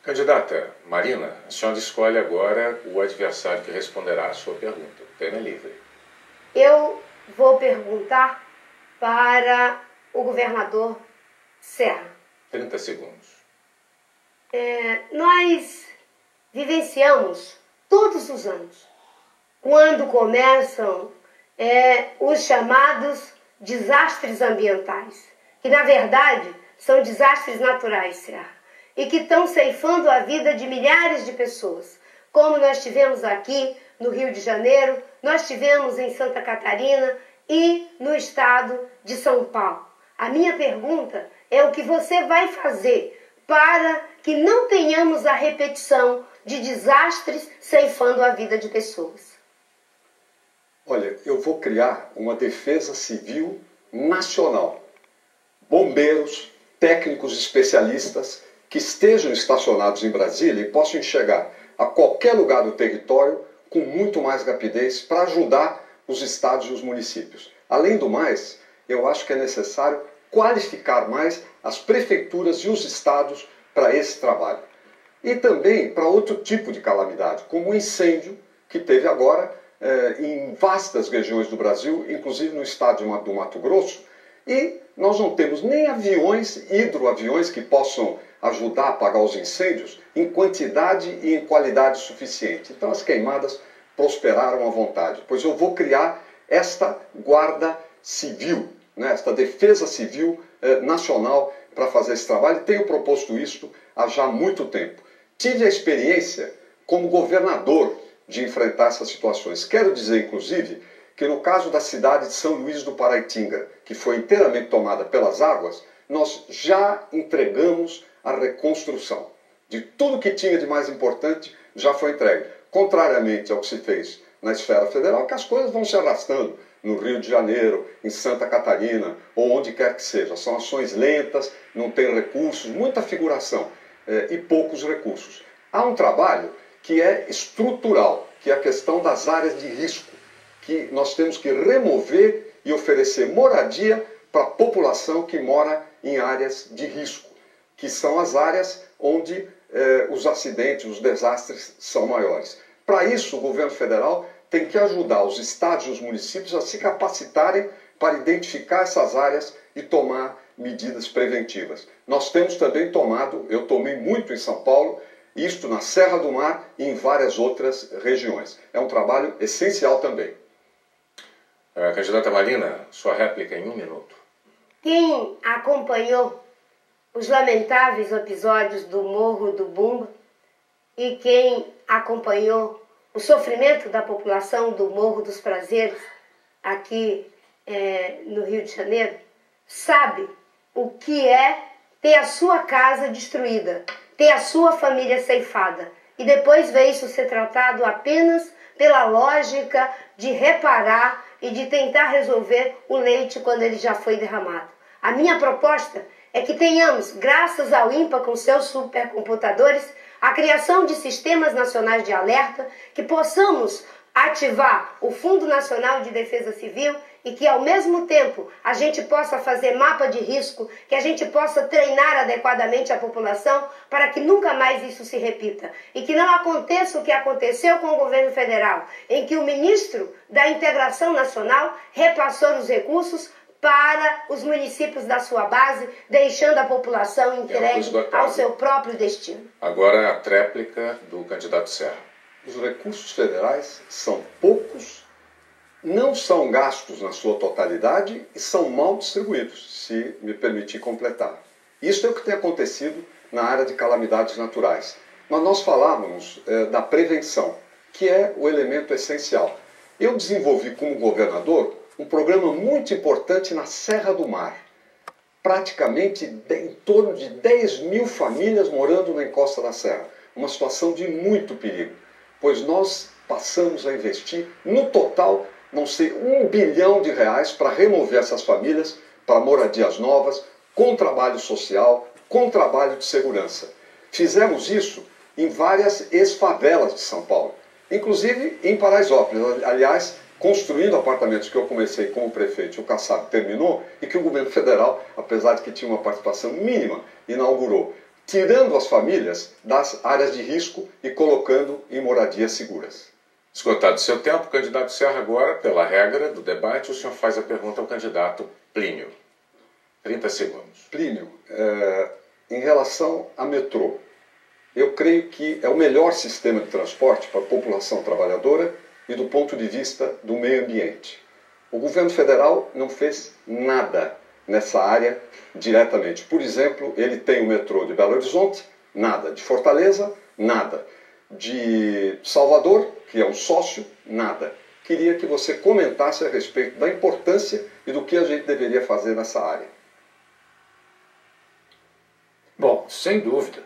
Candidata Marina, a senhora escolhe agora o adversário que responderá à sua pergunta. O tema é livre. Eu vou perguntar para o governador Serra. 30 segundos. Nós vivenciamos todos os anos, quando começam os chamados desastres ambientais, que na verdade são desastres naturais, Serra, e que estão ceifando a vida de milhares de pessoas, como nós tivemos aqui no Rio de Janeiro, nós tivemos em Santa Catarina e no estado de São Paulo. A minha pergunta é o que você vai fazer para que não tenhamos a repetição de desastres ceifando a vida de pessoas. Olha, eu vou criar uma defesa civil nacional. Bombeiros, técnicos especialistas que estejam estacionados em Brasília e possam chegar a qualquer lugar do território com muito mais rapidez para ajudar os estados e os municípios. Além do mais, eu acho que é necessário qualificar mais as prefeituras e os estados para esse trabalho. E também para outro tipo de calamidade, como o incêndio que teve agora em vastas regiões do Brasil, inclusive no estado do Mato Grosso, e nós não temos nem aviões, hidroaviões que possam ajudar a apagar os incêndios em quantidade e em qualidade suficiente. Então as queimadas prosperaram à vontade, pois eu vou criar esta guarda civil, né, esta defesa civil nacional para fazer esse trabalho, e tenho proposto isto há já muito tempo. Tive a experiência como governador de enfrentar essas situações. Quero dizer, inclusive, que no caso da cidade de São Luís do Paraitinga, que foi inteiramente tomada pelas águas, nós já entregamos a reconstrução. De tudo que tinha de mais importante já foi entregue. Contrariamente ao que se fez na esfera federal, que as coisas vão se arrastando no Rio de Janeiro, em Santa Catarina, ou onde quer que seja. São ações lentas, não tem recursos, muita figuração e poucos recursos. Há um trabalho que é estrutural, que é a questão das áreas de risco, que nós temos que remover e oferecer moradia para a população que mora em áreas de risco, que são as áreas onde os acidentes, os desastres são maiores. Para isso, o governo federal tem que ajudar os estados e os municípios a se capacitarem para identificar essas áreas e tomar medidas preventivas. Nós temos também tomado, eu tomei muito em São Paulo, isto na Serra do Mar e em várias outras regiões. É um trabalho essencial também. Candidata Marina, sua réplica em 1 minuto. Quem acompanhou os lamentáveis episódios do Morro do Bumba e quem acompanhou o sofrimento da população do Morro dos Prazeres, aqui no Rio de Janeiro, sabe o que é ter a sua casa destruída, ter a sua família ceifada, e depois ver isso ser tratado apenas pela lógica de reparar e de tentar resolver o leite quando ele já foi derramado. A minha proposta é que tenhamos, graças ao INPA com seus supercomputadores, a criação de sistemas nacionais de alerta, que possamos ativar o Fundo Nacional de Defesa Civil e que, ao mesmo tempo, a gente possa fazer mapa de risco, que a gente possa treinar adequadamente a população para que nunca mais isso se repita. E que não aconteça o que aconteceu com o governo federal, em que o ministro da Integração Nacional repassou os recursos para os municípios da sua base, deixando a população entregue ao seu próprio destino. Agora a tréplica do candidato Serra. Os recursos federais são poucos, não são gastos na sua totalidade e são mal distribuídos, se me permitir completar. Isso é o que tem acontecido na área de calamidades naturais. Mas nós falávamos da prevenção, que é o elemento essencial. Eu desenvolvi como governador um programa muito importante na Serra do Mar. Praticamente em torno de 10 mil famílias morando na encosta da serra. Uma situação de muito perigo, pois nós passamos a investir, no total, não sei, R$1 bilhão para remover essas famílias para moradias novas, com trabalho social, com trabalho de segurança. Fizemos isso em várias ex-favelas de São Paulo, inclusive em Paraisópolis. Aliás, construindo apartamentos que eu comecei como prefeito e o Kassab terminou, e que o governo federal, apesar de que tinha uma participação mínima, inaugurou. tirando as famílias das áreas de risco e colocando em moradias seguras. Esgotado seu tempo, candidato Serra, agora, pela regra do debate, o senhor faz a pergunta ao candidato Plínio. 30 segundos. Plínio, em relação a metrô, eu creio que é o melhor sistema de transporte para a população trabalhadora e do ponto de vista do meio ambiente. O governo federal não fez nada nessa área diretamente. Por exemplo, ele tem o metrô de Belo Horizonte, nada. De Fortaleza, nada. De Salvador, que é um sócio, nada. Queria que você comentasse a respeito da importância e do que a gente deveria fazer nessa área. Bom, sem dúvida.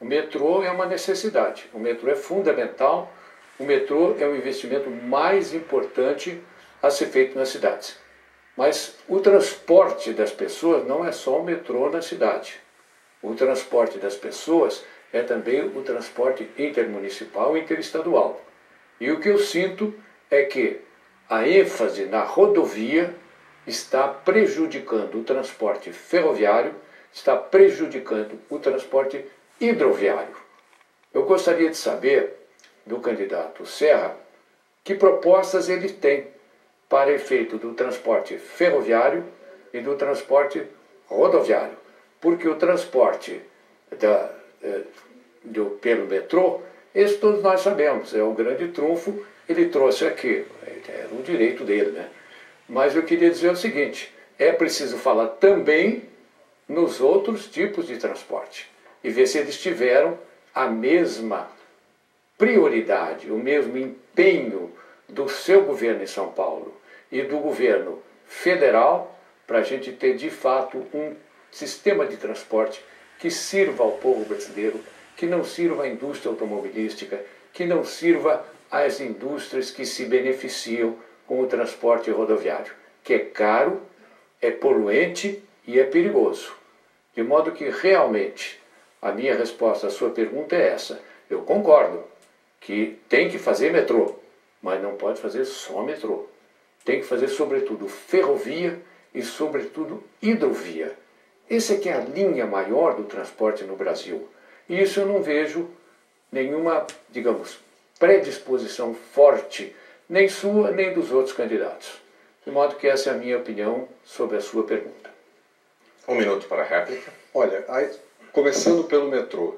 O metrô é uma necessidade. O metrô é fundamental. O metrô é o investimento mais importante a ser feito nas cidades. Mas o transporte das pessoas não é só o metrô na cidade. O transporte das pessoas é também o transporte intermunicipal e interestadual. E o que eu sinto é que a ênfase na rodovia está prejudicando o transporte ferroviário, está prejudicando o transporte hidroviário. Eu gostaria de saber do candidato Serra que propostas ele tem para efeito do transporte ferroviário e do transporte rodoviário. Porque o transporte pelo metrô, isso todos nós sabemos, é o grande trunfo, ele trouxe aqui, era o direito dele, né? Mas eu queria dizer o seguinte, é preciso falar também nos outros tipos de transporte e ver se eles tiveram a mesma prioridade, o mesmo empenho do seu governo em São Paulo e do governo federal para a gente ter de fato um sistema de transporte que sirva ao povo brasileiro, que não sirva à indústria automobilística, que não sirva às indústrias que se beneficiam com o transporte rodoviário, que é caro, é poluente e é perigoso. De modo que realmente a minha resposta à sua pergunta é essa. Eu concordo que tem que fazer metrô, mas não pode fazer só metrô. Tem que fazer sobretudo ferrovia e sobretudo hidrovia. Essa é que é a linha maior do transporte no Brasil. E isso eu não vejo nenhuma, digamos, predisposição forte, nem sua, nem dos outros candidatos. De modo que essa é a minha opinião sobre a sua pergunta. 1 minuto para a réplica. Olha, começando pelo metrô,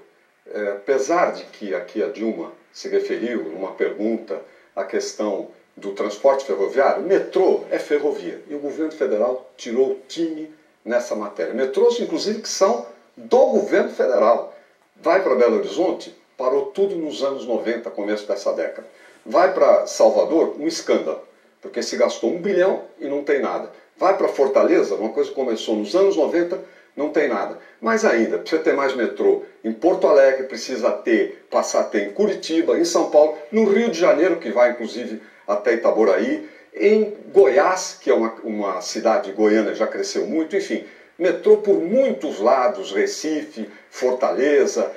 apesar de que aqui a Dilma se referiu numa pergunta à questão do transporte ferroviário, metrô é ferrovia. E o governo federal tirou o time nessa matéria. Metrôs, inclusive, que são do governo federal. Vai para Belo Horizonte, parou tudo nos anos 90, começo dessa década. Vai para Salvador, um escândalo, porque se gastou 1 bilhão e não tem nada. Vai para Fortaleza, uma coisa que começou nos anos 90, não tem nada. Mas ainda, precisa ter mais metrô em Porto Alegre, precisa passar a ter em Curitiba, em São Paulo, no Rio de Janeiro, que vai inclusive até Itaboraí, em Goiás, que é uma cidade goiana, já cresceu muito, enfim, metrô por muitos lados, Recife, Fortaleza,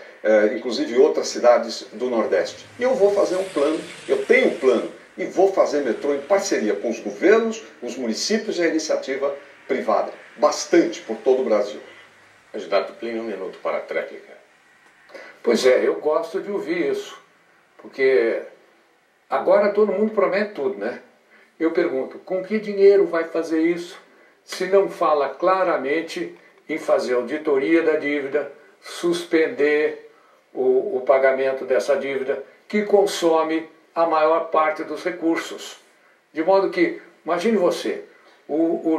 inclusive outras cidades do Nordeste. E eu vou fazer um plano, eu tenho um plano, e vou fazer metrô em parceria com os governos, os municípios e a iniciativa privada, bastante por todo o Brasil. Candidato Plínio, 1 minuto para a tréplica. Pois é, eu gosto de ouvir isso, porque agora todo mundo promete tudo, né? Eu pergunto, com que dinheiro vai fazer isso, se não fala claramente em fazer auditoria da dívida, suspender o pagamento dessa dívida, que consome a maior parte dos recursos. De modo que, imagine você, o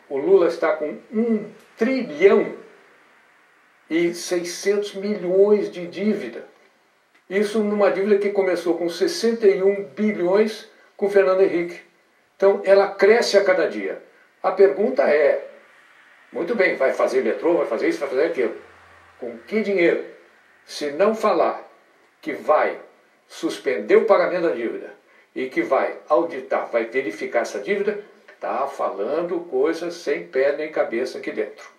Lula está com 1 trilhão e 600 milhões de dívida. Isso numa dívida que começou com 61 bilhões com Fernando Henrique. Então, ela cresce a cada dia. A pergunta é, muito bem, vai fazer metrô, vai fazer isso, vai fazer aquilo. Com que dinheiro? Se não falar que vai suspender o pagamento da dívida e que vai auditar, vai verificar essa dívida, está falando coisas sem pé nem cabeça aqui dentro.